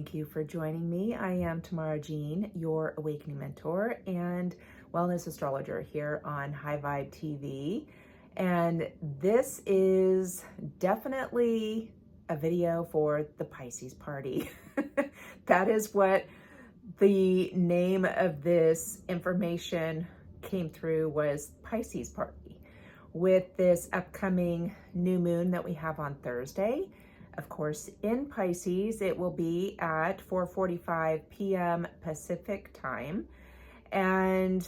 Thank you for joining me. I am Tamara Jean, your Awakening Mentor and Wellness Astrologer here on High Vibe TV. And this is definitely a video for the Pisces party. That is what the name of this information came through, was Pisces party, with this upcoming new moon that we have on Thursday. Of course, in Pisces, it will be at 4:45 p.m. Pacific time. And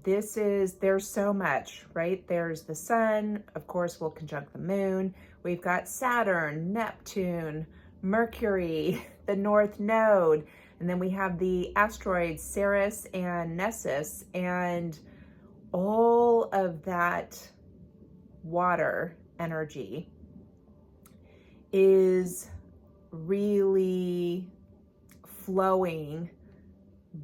there's so much, right? There's the sun, of course, will conjunct the moon. We've got Saturn, Neptune, Mercury, the North Node, and then we have the asteroids Ceres and Nessus, and all of that water energy is really flowing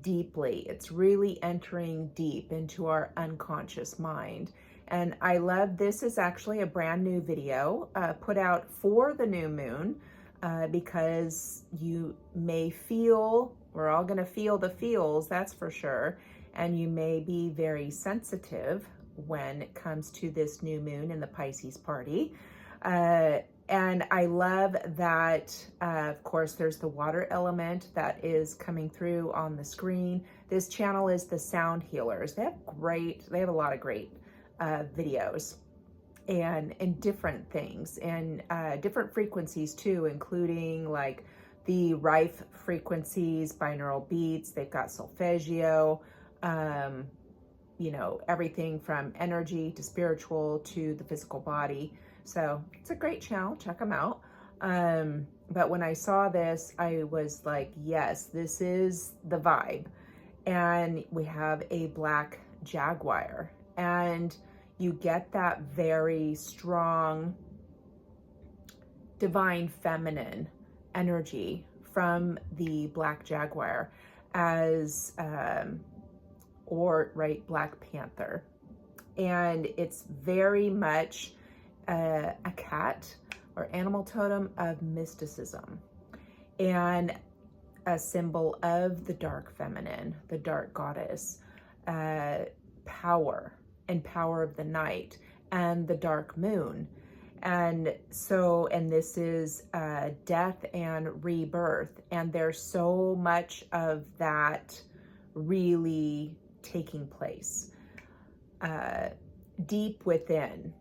deeply. It's really entering deep into our unconscious mind. And I love, this is actually a brand new video put out for the new moon because you may feel, we're all going to feel the feels, that's for sure. And you may be very sensitive when it comes to this new moon in the Pisces party. And I love that, of course, there's the water element that is coming through on the screen. This channel is the Sound Healers. They have a lot of great videos and different things, and different frequencies too, including like the Rife frequencies, binaural beats. They've got solfeggio, you know, everything from energy to spiritual to the physical body. So it's a great channel, check them out. But when I saw this, I was like, yes, this is the vibe. And we have a black jaguar, and you get that very strong divine feminine energy from the black jaguar as, Black Panther. And it's very much a cat or animal totem of mysticism, and a symbol of the dark feminine, the dark goddess, power and power of the night, and the dark moon. And so, and this is death and rebirth. And there's so much of that really taking place deep within.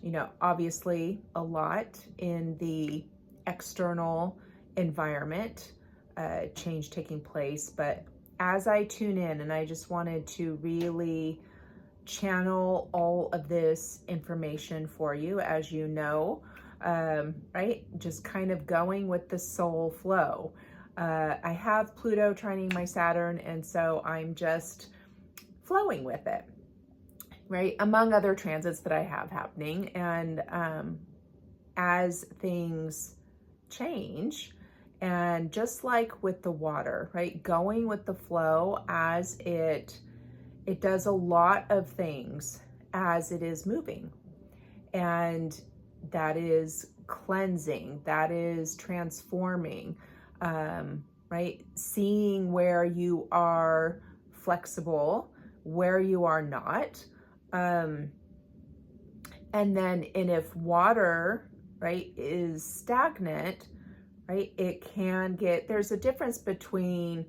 You know, obviously a lot in the external environment, change taking place. But as I tune in, and I just wanted to really channel all of this information for you, as you know, right? Just kind of going with the soul flow. I have Pluto trining my Saturn, and so I'm just flowing with it, right? Among other transits that I have happening. And as things change, and just like with the water, right? Going with the flow as it does a lot of things as it is moving. And that is cleansing, that is transforming, right? Seeing where you are flexible, where you are not. And then, and if water, right, is stagnant, right, it can get, there's a difference between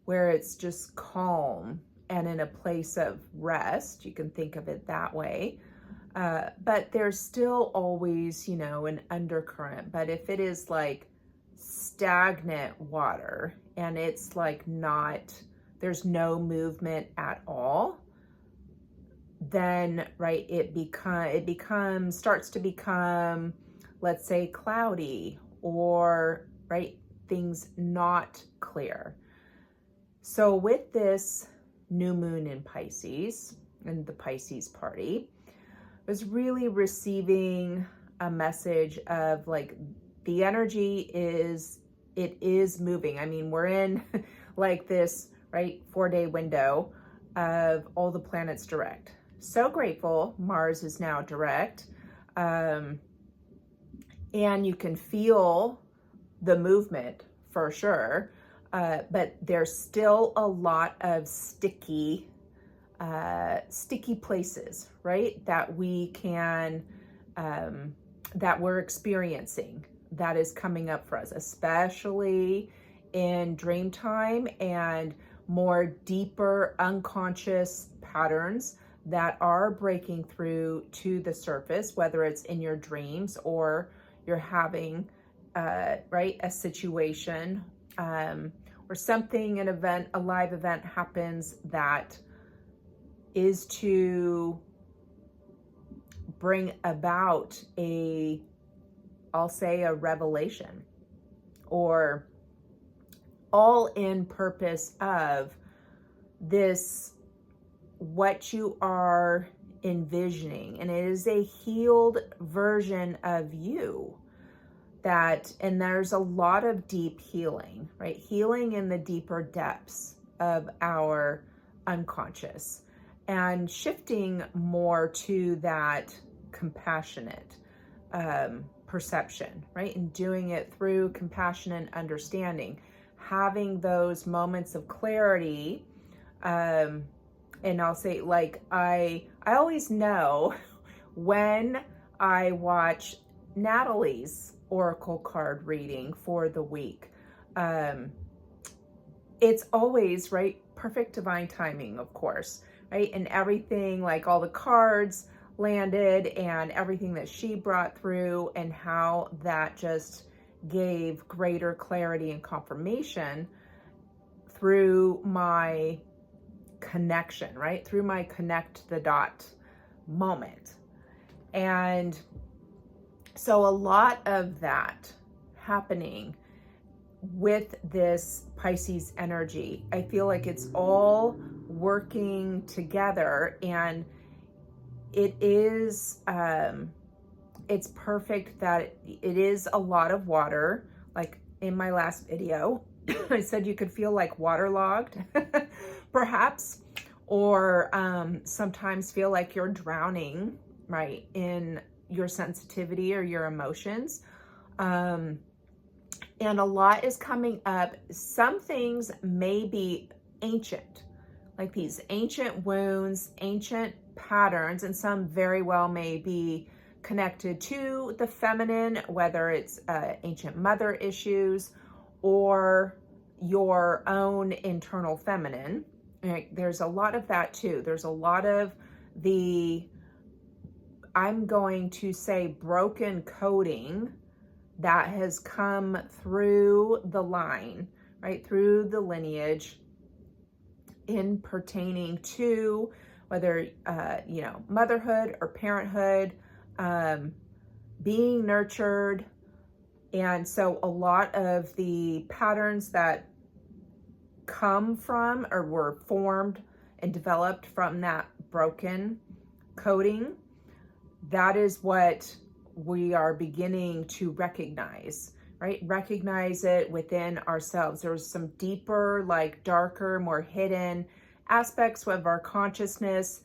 where it's just calm and in a place of rest, you can think of it that way. But there's still always, you know, an undercurrent. But if it is like stagnant water, and it's like not, there's no movement at all, then, right, it starts to become, let's say, cloudy, or, right, things not clear. So with this new moon in Pisces, and the Pisces party, I was really receiving a message of like, the energy is moving. I mean, we're in like this, right, 4-day window of all the planets direct. So grateful Mars is now direct. And you can feel the movement for sure. But there's still a lot of sticky places, right? That we can, that we're experiencing, that is coming up for us, especially in dream time and more deeper unconscious patterns that are breaking through to the surface, whether it's in your dreams or you're having, right, a situation, or something, an event, a live event happens that is to bring about I'll say a revelation, or all in purpose of this, what you are envisioning. And it is a healed version of you that, and there's a lot of deep healing, right? Healing in the deeper depths of our unconscious, and shifting more to that compassionate perception, right? And doing it through compassion and understanding, having those moments of clarity. And I'll say, like, I always know when I watch Natalie's oracle card reading for the week. It's always, right, perfect divine timing, of course, right? And everything, like all the cards landed and everything that she brought through, and how that just gave greater clarity and confirmation through my connection, right? Through my connect the dot moment. And so a lot of that happening with this Pisces energy, I feel like it's all working together, and it is, it's perfect that it is a lot of water. Like in my last video, I said you could feel like waterlogged, perhaps, or sometimes feel like you're drowning, right, in your sensitivity or your emotions. And a lot is coming up. Some things may be ancient, like these ancient wounds, ancient patterns, and some very well may be connected to the feminine, whether it's ancient mother issues or your own internal feminine. Right? There's a lot of that too. There's a lot of the, I'm going to say, broken coding that has come through the line, right, through the lineage, in pertaining to whether, you know, motherhood or parenthood, being nurtured. And so a lot of the patterns that come from or were formed and developed from that broken coding, that is what we are beginning to recognize, right? Recognize it within ourselves. There's some deeper, like darker, more hidden aspects of our consciousness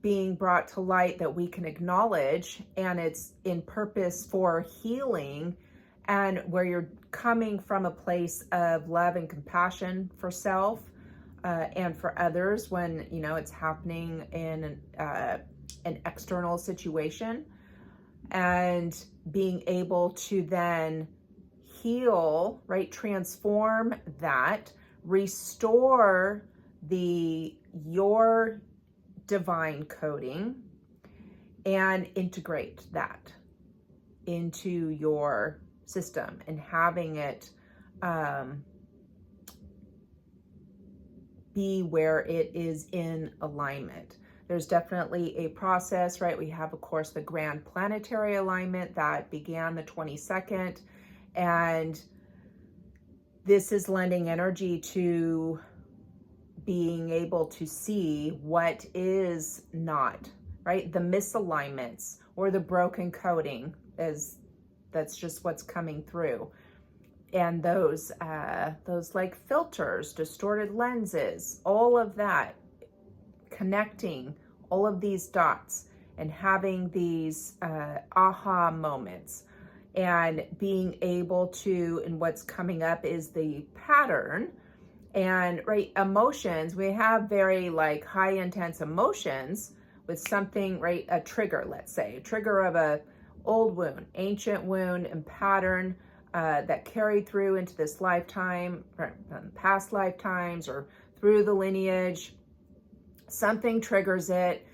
being brought to light that we can acknowledge, and it's in purpose for healing, and where you're coming from a place of love and compassion for self and for others when, you know, it's happening in an external situation, and being able to then heal, right, transform that, restore your divine coding, and integrate that into your system, and having it be where it is in alignment. There's definitely a process, right? We have, of course, the grand planetary alignment that began the 22nd, and this is lending energy to being able to see what is not, right? The misalignments or the broken coding, that's just what's coming through. And those like filters, distorted lenses, all of that, connecting all of these dots and having these aha moments and being able to, and what's coming up is the pattern. And right, emotions, we have very like high intense emotions with something, right? A trigger, let's say, a trigger of a old wound, ancient wound and pattern that carried through into this lifetime, past lifetimes, or through the lineage. Something triggers it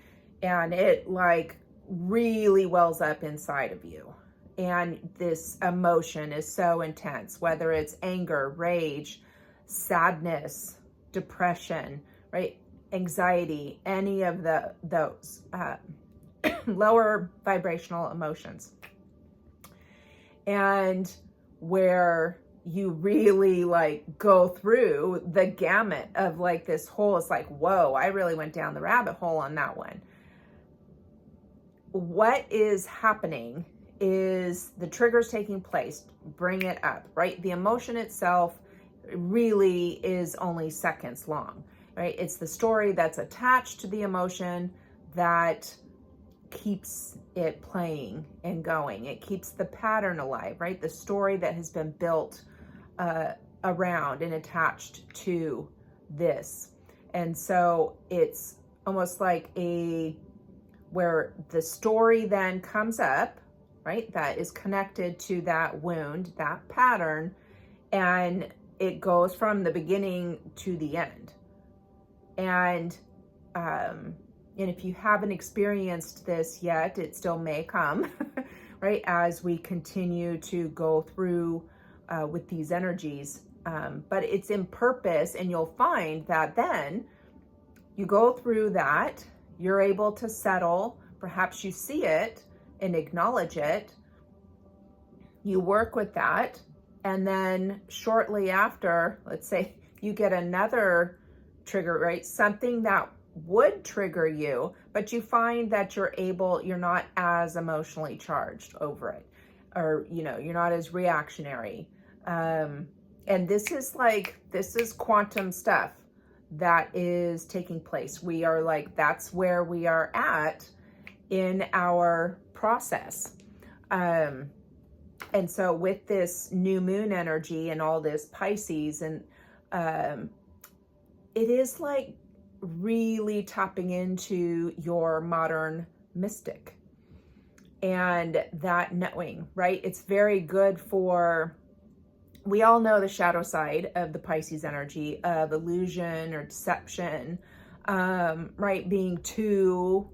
and it like really wells up inside of you. And this emotion is so intense, whether it's anger, rage, sadness, depression, right? Anxiety, any of those lower vibrational emotions. And where you really like go through the gamut of like this whole, it's like, whoa, I really went down the rabbit hole on that one. What is happening is the triggers taking place, bring it up, right? The emotion itself really is only seconds long, right? It's the story that's attached to the emotion that keeps it playing and going. It keeps the pattern alive, right? The story that has been built around and attached to this. And so it's almost like where the story then comes up, right? That is connected to that wound, that pattern, and it goes from the beginning to the end. And if you haven't experienced this yet, it still may come, right? As we continue to go through with these energies. But it's in purpose, and you'll find that then you go through that, you're able to settle, perhaps you see it and acknowledge it, you work with that, and then shortly after, let's say you get another trigger, right? Something that would trigger you, but you find that you're not as emotionally charged over it, or, you're not as reactionary. And this is quantum stuff that is taking place. We are like, that's where we are at in our process. And so with this new moon energy and all this Pisces, and it is like really tapping into your modern mystic and that knowing, right? It's very good we all know the shadow side of the Pisces energy of illusion or deception, right? Being too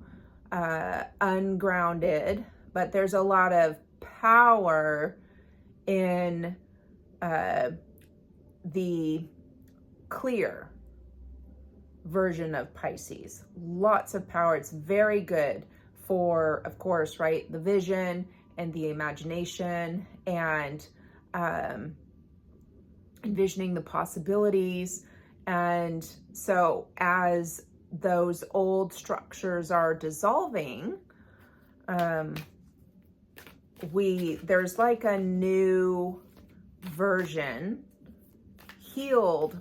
ungrounded, but there's a lot of power in the clear version of Pisces. Lots of power. It's very good for, of course, right, the vision and the imagination, and envisioning the possibilities. And so as those old structures are dissolving, there's like a new version,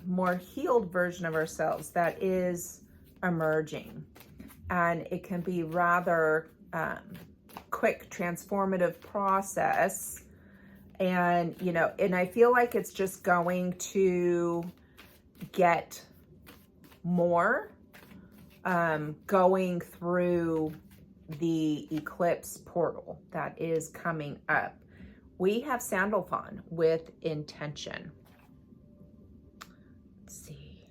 more healed version of ourselves that is emerging. And it can be rather quick, transformative process. And, and I feel like it's just going to get more going through the eclipse portal that is coming up. We have Sandalphon with intention. Let's see.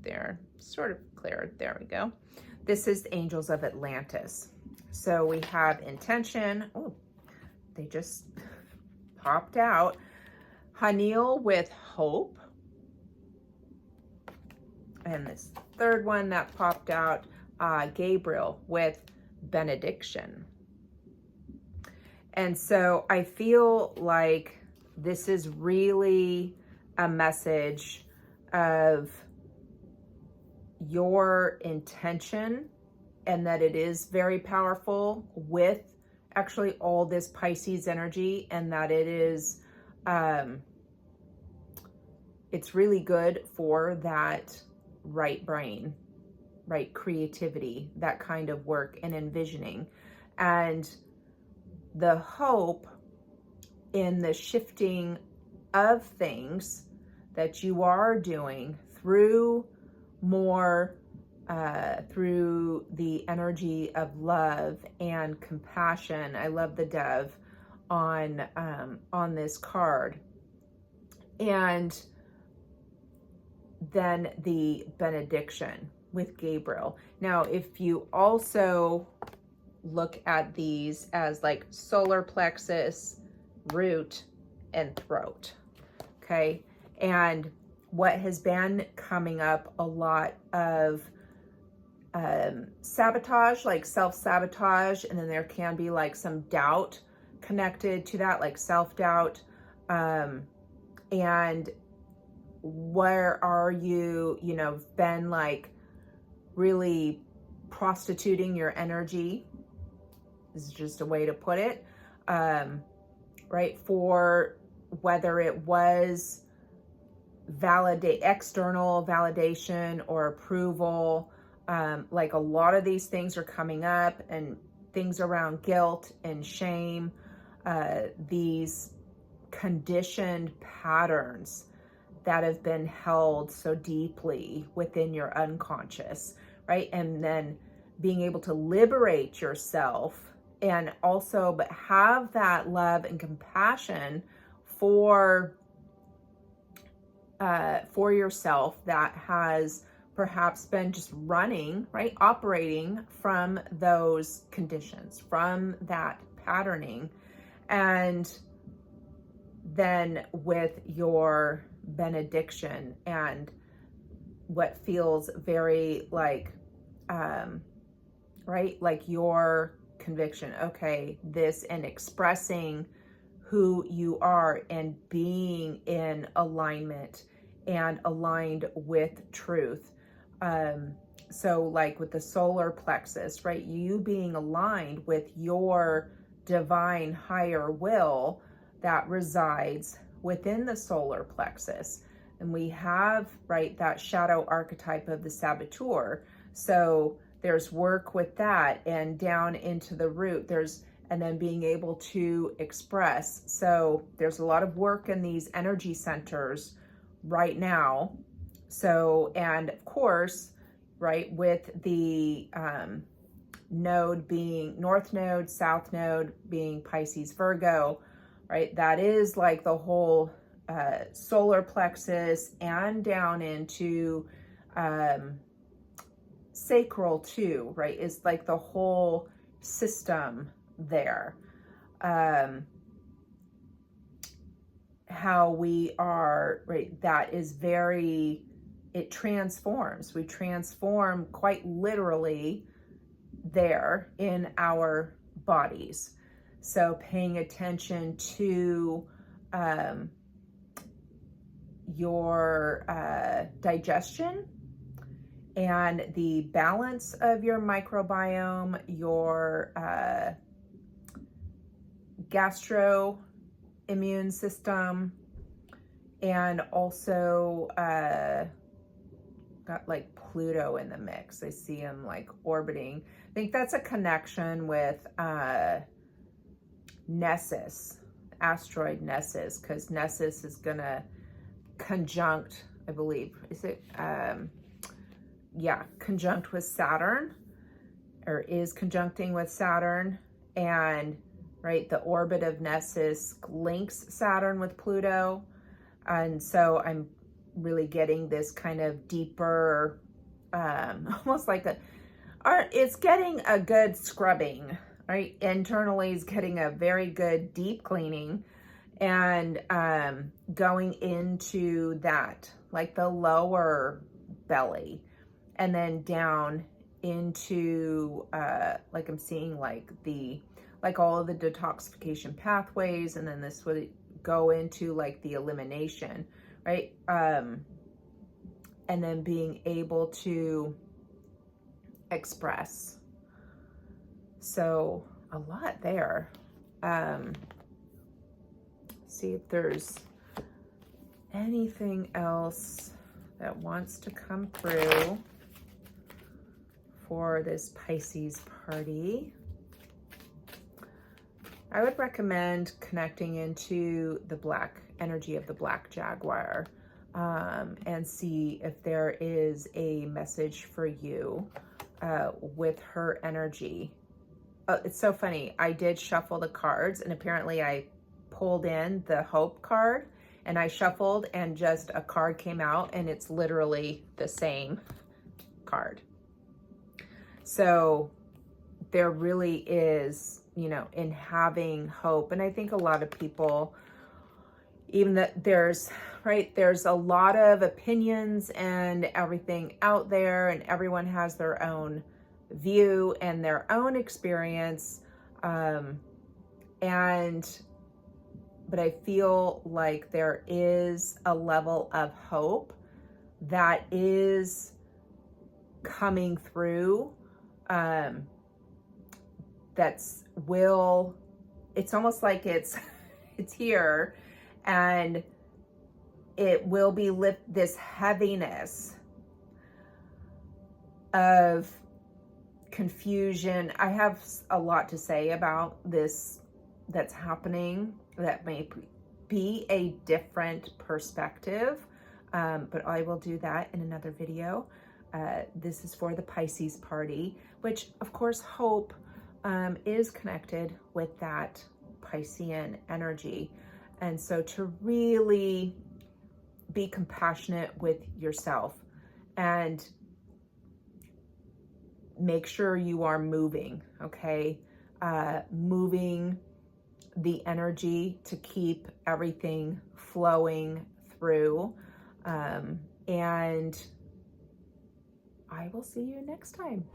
They're sort of clear. There we go. This is the Angels of Atlantis. So we have intention. Oh, they just popped out. Hanil with hope. And this third one that popped out, Gabriel with benediction. And so I feel like this is really a message of your intention, and that it is very powerful with actually all this Pisces energy, and that it is, it's really good for that right brain, right creativity, that kind of work and envisioning. and the hope in the shifting of things that you are doing through more through the energy of love and compassion. I love the dove on this card. And then the benediction with Gabriel. Now, if you also look at these as like solar plexus, root, and throat, okay? And what has been coming up a lot of sabotage, like self-sabotage, and then there can be like some doubt connected to that, like self-doubt. And where are you, been like really prostituting your energy, is just a way to put it, right? For whether it was external validation or approval, like a lot of these things are coming up, and things around guilt and shame, these conditioned patterns that have been held so deeply within your unconscious, right? And then being able to liberate yourself, and also but have that love and compassion for yourself that has perhaps been just running, right? Operating from those conditions, from that patterning. And then with your benediction and what feels very like, right? Like your conviction, okay, this, and expressing who you are and being in alignment and aligned with truth. So like with the solar plexus, right? You being aligned with your divine higher will that resides within the solar plexus. And we have, right, that shadow archetype of the saboteur. So there's work with that, and down into the root, and then being able to express. So there's a lot of work in these energy centers right now. So, and of course, right, with the node being North Node, South Node being Pisces, Virgo, right? That is like the whole solar plexus and down into sacral too, right? Is like the whole system there. How we are, right? That is very, it transforms. We transform quite literally there in our bodies. So paying attention to your digestion and the balance of your microbiome, your gastro-immune system, and also got like Pluto in the mix. I see him like orbiting. I think that's a connection with Nessus, asteroid Nessus, because Nessus is gonna conjunct, I believe, is it? Yeah, conjunct with Saturn, or is conjuncting with Saturn, and right, the orbit of Nessus links Saturn with Pluto, and so I'm really getting this kind of deeper, almost like it's getting a good scrubbing, right? Internally is getting a very good deep cleaning, and going into that, like the lower belly, and then down into like I'm seeing like all of the detoxification pathways, and then this would go into like the elimination, right? And then being able to express. So a lot there. See if there's anything else that wants to come through for this Pisces party. I would recommend connecting into the black energy of the black jaguar, and see if there is a message for you with her energy. It's so funny. I did shuffle the cards, and apparently I pulled in the hope card, and I shuffled and just a card came out, and it's literally the same card. So there really is, you know, in having hope. And I think a lot of people, even that there's a lot of opinions and everything out there, and everyone has their own view and their own experience. But I feel like there is a level of hope that is coming through, it's almost like it's here, and it will be this heaviness of confusion. I have a lot to say about this that's happening that may be a different perspective, but I will do that in another video. This is for the Pisces party, which of course hope is connected with that Piscean energy. And so to really be compassionate with yourself and make sure you are moving, okay? Moving the energy to keep everything flowing through. And I will see you next time.